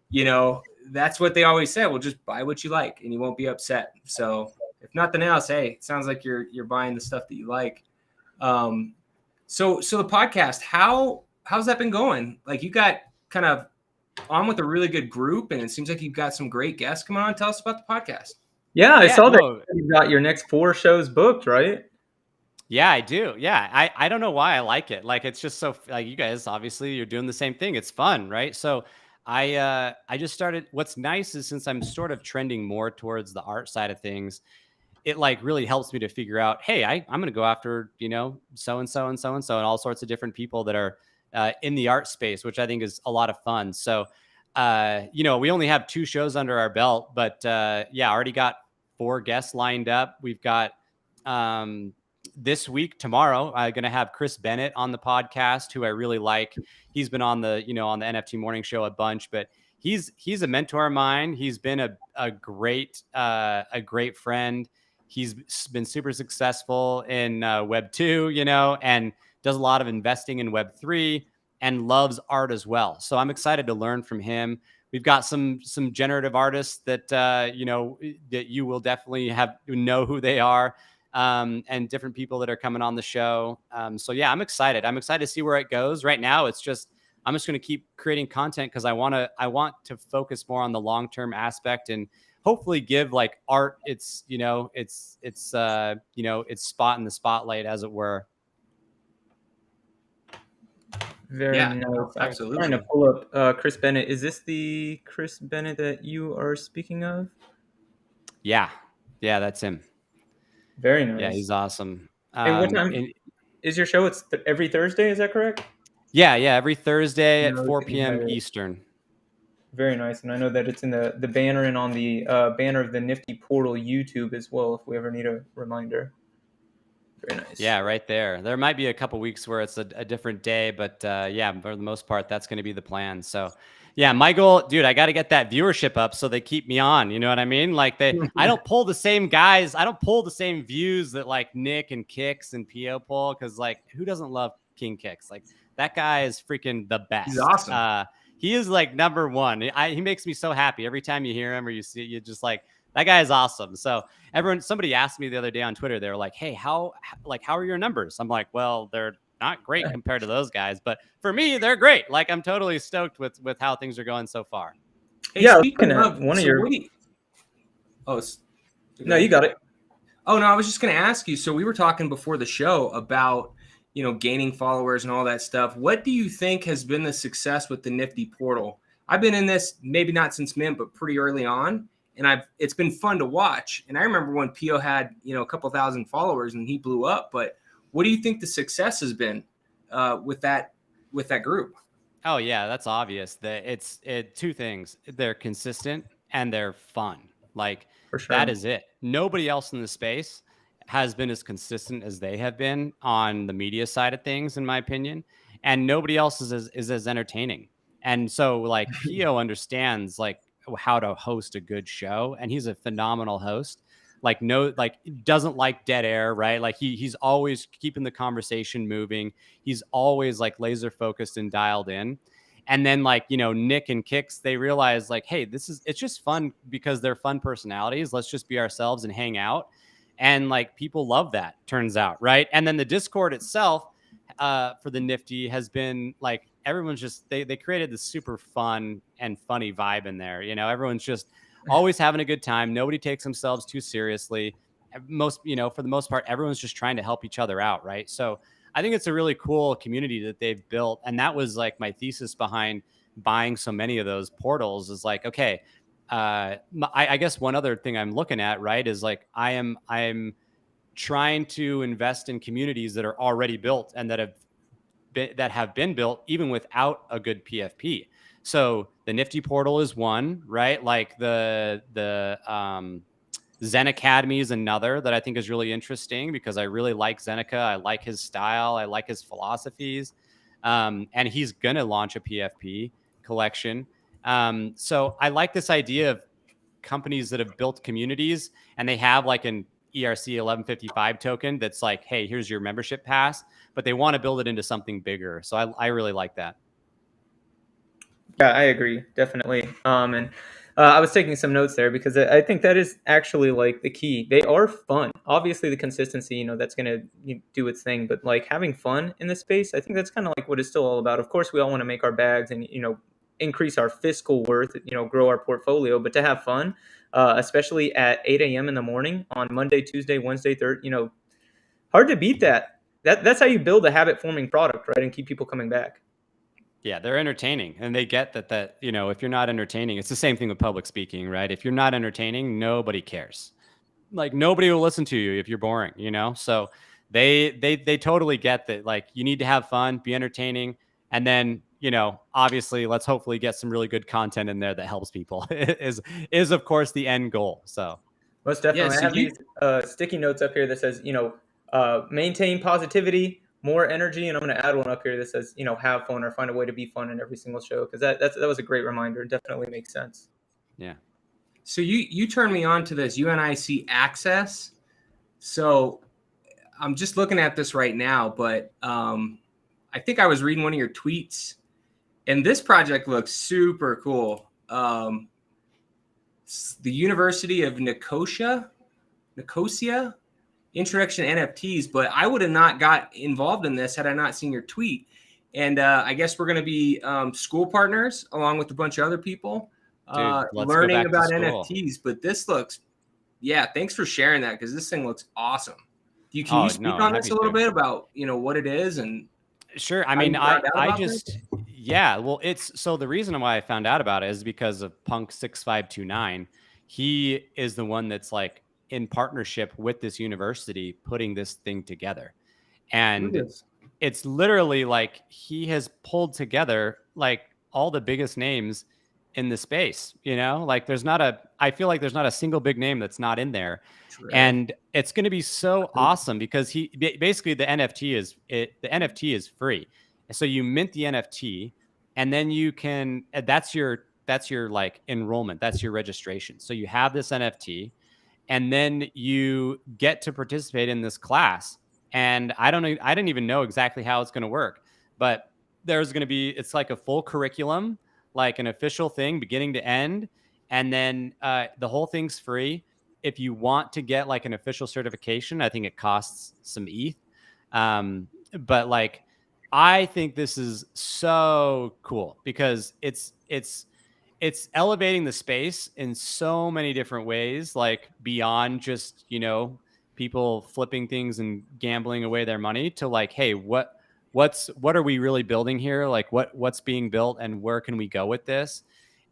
[SPEAKER 1] you know, that's what they always said. Well, just buy what you like and you won't be upset. So if nothing else, hey, it sounds like you're buying the stuff that you like. So the podcast, how's that been going? Like you got kind of on with a really good group, and it seems like you've got some great guests coming on. Tell us about the podcast.
[SPEAKER 3] Yeah, I saw that you got your next 4 shows booked, right?
[SPEAKER 2] Yeah, I do. Yeah, I don't know why I like it. Like it's just so like you guys obviously you're doing the same thing. It's fun, right? So I just started. What's nice is since I'm sort of trending more towards the art side of things, it like really helps me to figure out, hey, I'm going to go after, you know, so-and-so and so-and-so and all sorts of different people that are in the art space, which I think is a lot of fun. So, you know, we only have 2 shows under our belt, but yeah, already got 4 guests lined up. We've got this week, tomorrow, I'm going to have Chris Bennett on the podcast, who I really like. He's been on the, you know, on the NFT Morning Show a bunch, but he's a mentor of mine. He's been a great friend. He's been super successful in Web 2, you know, and does a lot of investing in Web 3 and loves art as well. So I'm excited to learn from him. We've got some generative artists that, you know, that you will definitely know who they are, and different people that are coming on the show. So yeah, I'm excited. I'm excited to see where it goes. Right now, I'm just going to keep creating content because I want to focus more on the long-term aspect and hopefully give like art its, you know, its you know, its spot in the spotlight, as it were.
[SPEAKER 3] Very nice.
[SPEAKER 1] Absolutely.
[SPEAKER 3] I'm trying to pull up Chris Bennett. Is this the Chris Bennett that you are speaking of?
[SPEAKER 2] Yeah, that's him.
[SPEAKER 3] Very nice.
[SPEAKER 2] Yeah, he's awesome.
[SPEAKER 3] And what time is your show? It's every Thursday, is that correct?
[SPEAKER 2] Yeah, every Thursday at 4 p.m. Eastern.
[SPEAKER 3] Very nice. And I know that it's in the banner and on the banner of the Nifty Portal YouTube as well, if we ever need a reminder. Very nice.
[SPEAKER 2] Yeah, right there. There might be a couple weeks where it's a different day, but yeah, for the most part, that's going to be the plan. So yeah, my goal, dude, I got to get that viewership up so they keep me on. You know what I mean? Like I don't pull the same guys. I don't pull the same views that like Nick and Kix and Pio pull. Cause like who doesn't love King Kix? Like that guy is freaking the best.
[SPEAKER 1] He's awesome.
[SPEAKER 2] He is like number one. He makes me so happy every time you hear him or you see, you just like, that guy is awesome. So somebody asked me the other day on Twitter, they were like, hey, how are your numbers? I'm like, well, they're not great compared to those guys, but for me, they're great. Like I'm totally stoked with how things are going so far.
[SPEAKER 1] Hey, yeah, speaking of one of your,
[SPEAKER 3] no, you got it.
[SPEAKER 1] Oh no, I was just going to ask you. So we were talking before the show about, you know, gaining followers and all that stuff. What do you think has been the success with the Nifty Portal? I've been in this maybe not since Mint, but pretty early on, and it's been fun to watch. And I remember when Pio had, you know, a couple thousand followers and he blew up. But what do you think the success has been with that group?
[SPEAKER 2] Oh yeah, that's obvious. That it's 2 things. They're consistent and they're fun. Like
[SPEAKER 3] for sure.
[SPEAKER 2] That is it. Nobody else in the space has been as consistent as they have been on the media side of things, in my opinion. And nobody else is as entertaining. And so like Pio understands like how to host a good show. And he's a phenomenal host. Like doesn't like dead air, right? Like he's always keeping the conversation moving. He's always like laser focused and dialed in. And then like, you know, Nick and Kix, they realize like, hey, it's just fun because they're fun personalities. Let's just be ourselves and hang out. And like people love that, turns out, right? And then the Discord itself for the Nifty has been like everyone's just, they created this super fun and funny vibe in there. You know, everyone's just always having a good time. Nobody takes themselves too seriously. Most, you know, for the most part, everyone's just trying to help each other out. Right. So I think it's a really cool community that they've built. And that was like my thesis behind buying so many of those portals is like, okay, I guess one other thing I'm looking at, right, is like I'm trying to invest in communities that are already built and that have been built even without a good PFP. So the Nifty Portal is one, right? Like the Zen Academy is another that I think is really interesting because I really like Zeneca. I like his style. I like his philosophies. And he's going to launch a PFP collection. So I like this idea of companies that have built communities and they have like an ERC 1155 token that's like, hey, here's your membership pass, but they want to build it into something bigger. So I really like that.
[SPEAKER 3] Yeah, I agree, definitely. And I was taking some notes there because I think that is actually like the key. They are fun. Obviously, the consistency, you know, that's going to do its thing. But like having fun in this space, I think that's kind of like what it's still all about. Of course, we all want to make our bags and, you know, increase our fiscal worth, you know, grow our portfolio. But to have fun, especially at 8 a.m. in the morning on Monday, Tuesday, Wednesday, you know, hard to beat that. That's how you build a habit forming product, right? And keep people coming back.
[SPEAKER 2] Yeah, they're entertaining and they get that, you know, if you're not entertaining, it's the same thing with public speaking, right? If you're not entertaining, nobody cares. Like nobody will listen to you if you're boring, you know? So they totally get that. Like you need to have fun, be entertaining. And then, you know, obviously let's hopefully get some really good content in there that helps people is of course the end goal. So
[SPEAKER 3] most definitely.
[SPEAKER 1] Yeah, so
[SPEAKER 3] I have these sticky notes up here that says, you know, maintain positivity, more energy, and I'm going to add one up here that says, you know, have fun or find a way to be fun in every single show because that was a great reminder. It definitely makes sense.
[SPEAKER 2] Yeah.
[SPEAKER 1] So you turned me on to this UNIC access. So I'm just looking at this right now, but I think I was reading one of your tweets, and this project looks super cool. The University of Nicosia, introduction to NFTs, but I would have not got involved in this had I not seen your tweet. And I guess we're going to be school partners along with a bunch of other people learning about NFTs. But this looks, yeah, thanks for sharing that because this thing looks awesome. Can you speak on this a little bit about, you know, what it is? And
[SPEAKER 2] sure. I mean, yeah, well, so the reason why I found out about it is because of Punk 6529. He is the one that's like in partnership with this university putting this thing together. And it's literally like he has pulled together like all the biggest names in the space, you know, like I feel like there's not a single big name that's not in there. True. And it's going to be so awesome because basically the NFT is free. So you mint the NFT and then you can, that's your like enrollment. That's your registration. So you have this NFT and then you get to participate in this class. And I didn't even know exactly how it's going to work, but it's like a full curriculum, like an official thing beginning to end. And then the whole thing's free. If you want to get like an official certification, I think it costs some ETH. But like, I think this is so cool because it's elevating the space in so many different ways, like beyond just, you know, people flipping things and gambling away their money to like, hey, what are we really building here? Like what's being built and where can we go with this?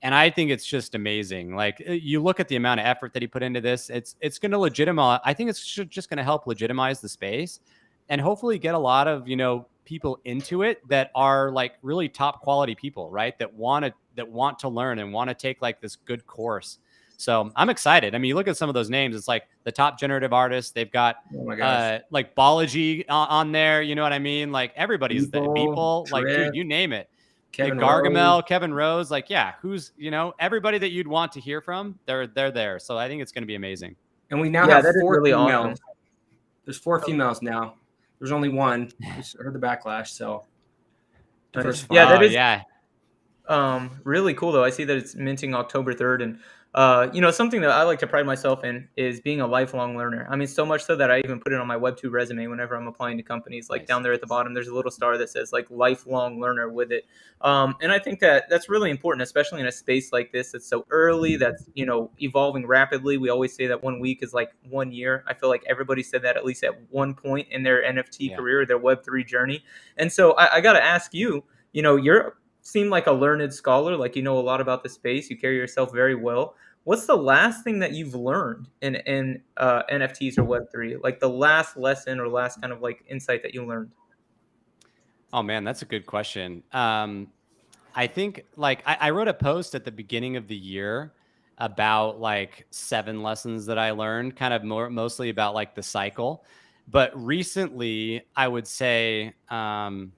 [SPEAKER 2] And I think it's just amazing. Like you look at the amount of effort that he put into this, it's going to legitimize. I think it's just going to help legitimize the space and hopefully get a lot of, you know, people into it that are like really top quality people, right? That want to learn and want to take like this good course. So I'm excited. I mean, you look at some of those names, it's like the top generative artists. They've got like Balaji on there. You know what I mean? Like everybody's people, like dude, you name it. Gargamel, Kevin Rose, like, yeah, who's, you know, everybody that you'd want to hear from, they're there. So I think it's going to be amazing.
[SPEAKER 1] And we now have 4 females. Awesome. There's 4 females now. There's only one. I heard the backlash. So
[SPEAKER 3] yeah, that is. Really cool though. I see that it's minting October 3rd, and something that I like to pride myself in is being a lifelong learner. I mean, so much so that I even put it on my Web2 resume whenever I'm applying to companies. Like
[SPEAKER 2] Nice.
[SPEAKER 3] down there at the bottom, there's a little star that says like lifelong learner with it. And I think that that's really important, especially in a space like this that's so early, that's evolving rapidly. We always say that 1 week is like 1 year. I feel like everybody said that at least at one point in their NFT career, their Web3 journey. And so I got to ask you, you're seem like a learned scholar, like you know a lot about the space. You carry yourself very well. What's the last thing that you've learned in NFTs or Web3? Like the last lesson or last kind of like insight that you learned?
[SPEAKER 2] Oh man, that's a good question. I think like I wrote a post at the beginning of the year about like 7 lessons that I learned, kind of mostly about like the cycle. But recently, I would say, the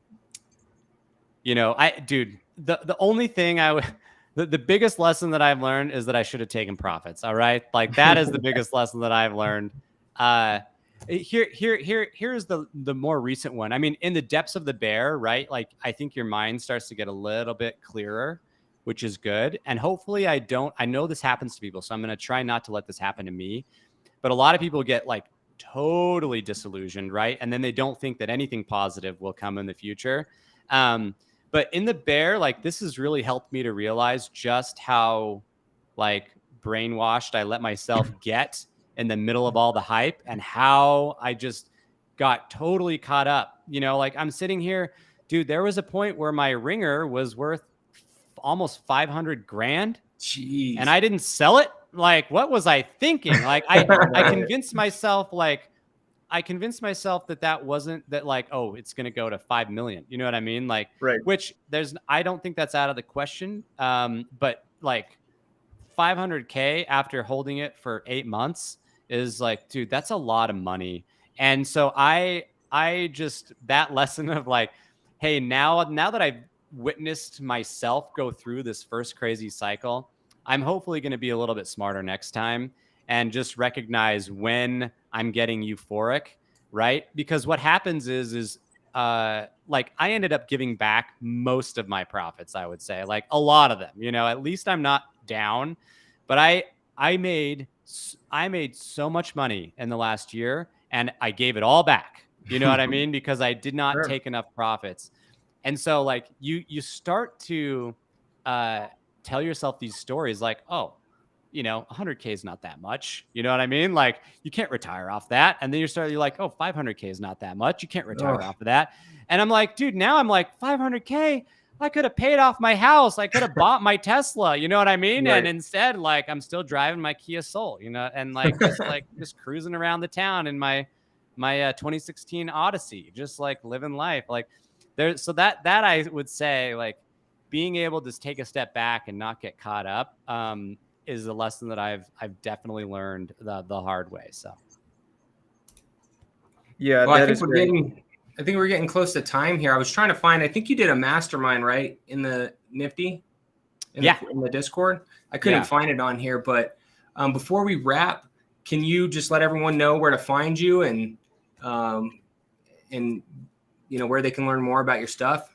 [SPEAKER 2] only thing the biggest lesson that I've learned is that I should have taken profits. All right. Like that is the biggest lesson that I've learned. Here's the more recent one. I mean, in the depths of the bear, right? Like I think your mind starts to get a little bit clearer, which is good. And hopefully I know this happens to people, so I'm going to try not to let this happen to me. But a lot of people get like totally disillusioned, right? And then they don't think that anything positive will come in the future. But in the bear, like this has really helped me to realize just how like brainwashed I let myself get in the middle of all the hype, and how I just got totally caught up. Like I'm sitting here, dude, there was a point where my ringer was worth almost 500 grand.
[SPEAKER 1] Jeez.
[SPEAKER 2] And I didn't sell it. Like, what was I thinking? Like I convinced myself that wasn't that like, oh, it's going to go to 5 million. You know what I mean? Like,
[SPEAKER 3] right.
[SPEAKER 2] Which I don't think that's out of the question. But like 500K after holding it for 8 months is like, dude, that's a lot of money. And so I just, that lesson of like, hey, now that I've witnessed myself go through this first crazy cycle, I'm hopefully going to be a little bit smarter next time and just recognize when I'm getting euphoric, right? Because what happens is like I ended up giving back most of my profits, I would say, like a lot of them, at least I'm not down. But I made so much money in the last year, and I gave it all back. You know what I mean? Because I did not take enough profits. And so like you start to tell yourself these stories like, oh, 100K is not that much. You know what I mean? Like you can't retire off that. And then you're like, oh, 500K is not that much. You can't retire off of that. And I'm like, dude, now I'm like 500K. I could have paid off my house. I could have bought my Tesla. You know what I mean? Right. And instead, like I'm still driving my Kia Soul, and like just cruising around the town in my 2016 Odyssey, just like living life. Like so that I would say like being able to take a step back and not get caught up is a lesson that I've definitely learned the hard way. So
[SPEAKER 3] yeah,
[SPEAKER 1] well, I think we're getting close to time here. I was trying to find, I think you did a mastermind, right? In the Nifty? In the Discord. I couldn't find it on here, but before we wrap, can you just let everyone know where to find you and where they can learn more about your stuff?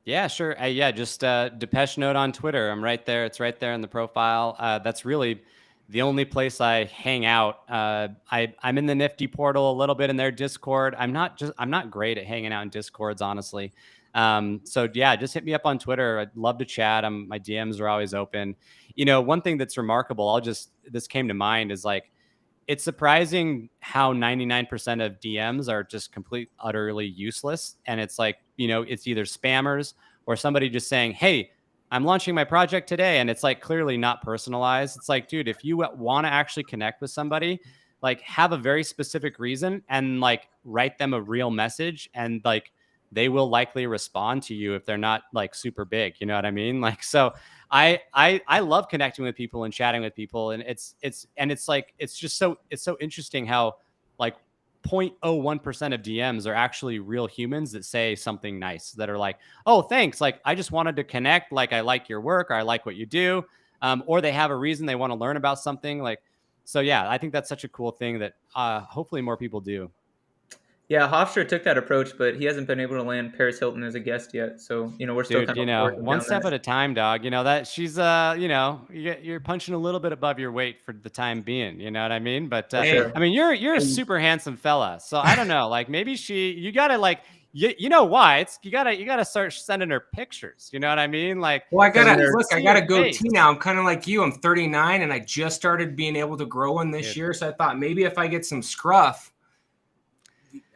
[SPEAKER 2] Yeah, sure. Just Depeche Note on Twitter. I'm right there. It's right there in the profile. That's really the only place I hang out. I'm in the Nifty Portal a little bit in their Discord. I'm not great at hanging out in Discords, honestly. So yeah, just hit me up on Twitter. I'd love to chat. My DMs are always open. One thing that's remarkable, this came to mind, is like, it's surprising how 99% of DMs are just utterly useless. And it's like, it's either spammers or somebody just saying, hey, I'm launching my project today. And it's like clearly not personalized. It's like, dude, if you want to actually connect with somebody, like have a very specific reason and like write them a real message, and like they will likely respond to you if they're not like super big. You know what I mean? Like, so I love connecting with people and chatting with people. And it's so interesting how like 0.01% of DMs are actually real humans that say something nice, that are like, oh, thanks. Like, I just wanted to connect. Like, I like your work, or I like what you do. Or they have a reason they want to learn about something. Like, so yeah, I think that's such a cool thing that hopefully more people do.
[SPEAKER 3] Yeah, Hofstra took that approach, but he hasn't been able to land Paris Hilton as a guest yet. So, we're still
[SPEAKER 2] Dude,
[SPEAKER 3] kind of working
[SPEAKER 2] one
[SPEAKER 3] down
[SPEAKER 2] step
[SPEAKER 3] that.
[SPEAKER 2] at a time, dog. That she's, you're punching a little bit above your weight for the time being. You know what I mean? But
[SPEAKER 3] For
[SPEAKER 1] Hey,
[SPEAKER 3] sure.
[SPEAKER 2] I mean, you're a
[SPEAKER 1] and
[SPEAKER 2] super handsome fella. So I don't know. Like maybe you gotta like, you know why? It's you gotta start sending her pictures. You know what I mean? Like,
[SPEAKER 1] well, I
[SPEAKER 3] Sending
[SPEAKER 1] gotta
[SPEAKER 3] her,
[SPEAKER 1] look. I
[SPEAKER 2] see
[SPEAKER 1] got
[SPEAKER 2] her
[SPEAKER 1] a
[SPEAKER 2] face,
[SPEAKER 1] goatee now. I'm kind of like you. I'm 39, and I just started being able to grow one this
[SPEAKER 2] dude.
[SPEAKER 1] year. So I thought maybe if I get some scruff,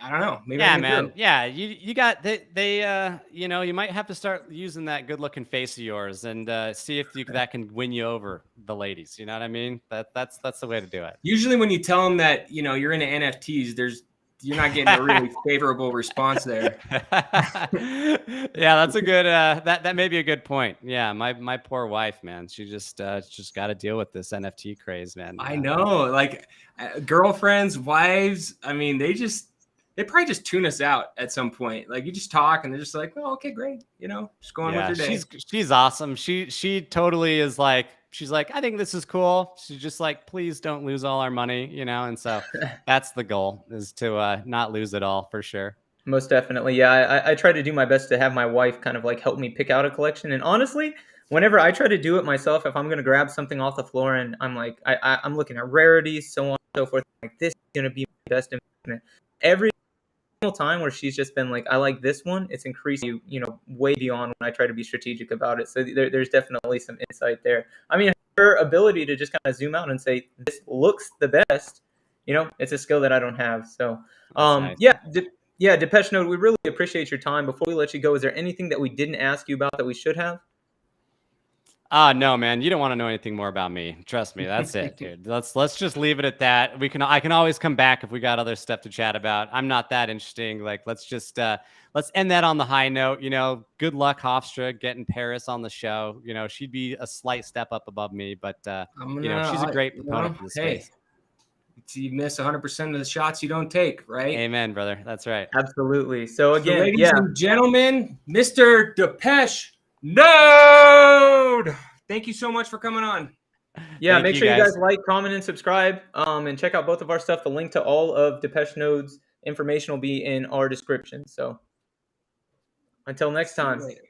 [SPEAKER 1] I don't know. Maybe I
[SPEAKER 2] Yeah,
[SPEAKER 1] can
[SPEAKER 2] man.
[SPEAKER 1] grow.
[SPEAKER 2] Yeah, you got you might have to start using that good-looking face of yours and see if that can win you over the ladies. You know what I mean? That's the way to do it.
[SPEAKER 1] Usually, when you tell them that you're into NFTs, you're not getting a really favorable response there.
[SPEAKER 2] Yeah, that's a good that may be a good point. Yeah, my poor wife, man. She just got to deal with this NFT craze, man.
[SPEAKER 1] I know, like girlfriends, wives. I mean, they probably just tune us out at some point. Like you just talk, and they're just like, "Oh, okay, great," just going with
[SPEAKER 2] Yeah,
[SPEAKER 1] their day.
[SPEAKER 2] she's awesome. She totally is like, she's like, I think this is cool. She's just like, please don't lose all our money, and so that's the goal, is to not lose it all, for sure.
[SPEAKER 3] Most definitely. Yeah, I try to do my best to have my wife kind of like help me pick out a collection. And honestly, whenever I try to do it myself, if I'm going to grab something off the floor and I'm like, I'm looking at rarities, so on and so forth, like this is going to be my best investment. Every single time where she's just been like, I like this one, it's increased, way beyond when I try to be strategic about it. So there's definitely some insight there. I mean, her ability to just kind of zoom out and say, this looks the best, it's a skill that I don't have. So,
[SPEAKER 2] That's nice.
[SPEAKER 3] yeah. Yeah, Depeche Mode, we really appreciate your time. Before we let you go, is there anything that we didn't ask you about that we should have?
[SPEAKER 2] No, man, you don't want to know anything more about me. Trust me, that's it, dude. Let's just leave it at that. I can always come back if we got other stuff to chat about. I'm not that interesting. Like, let's end that on the high note. Good luck, Hofstra, getting Paris on the show. She'd be a slight step up above me, but she's a great proponent for the
[SPEAKER 1] Hey,
[SPEAKER 2] space.
[SPEAKER 1] you miss 100% of the shots you don't take, right?
[SPEAKER 2] Amen, brother. That's right.
[SPEAKER 3] Absolutely. So
[SPEAKER 1] So,
[SPEAKER 3] again,
[SPEAKER 1] ladies
[SPEAKER 3] yeah,
[SPEAKER 1] and gentlemen, Mr. Depeche Node. Thank you so much for coming on.
[SPEAKER 3] make
[SPEAKER 2] you
[SPEAKER 3] sure you
[SPEAKER 2] guys.
[SPEAKER 3] guys like, comment, and subscribe, and check out both of our stuff. The link to all of Depeche Node's information will be in our description. So until next
[SPEAKER 1] See you
[SPEAKER 3] time.
[SPEAKER 1] later.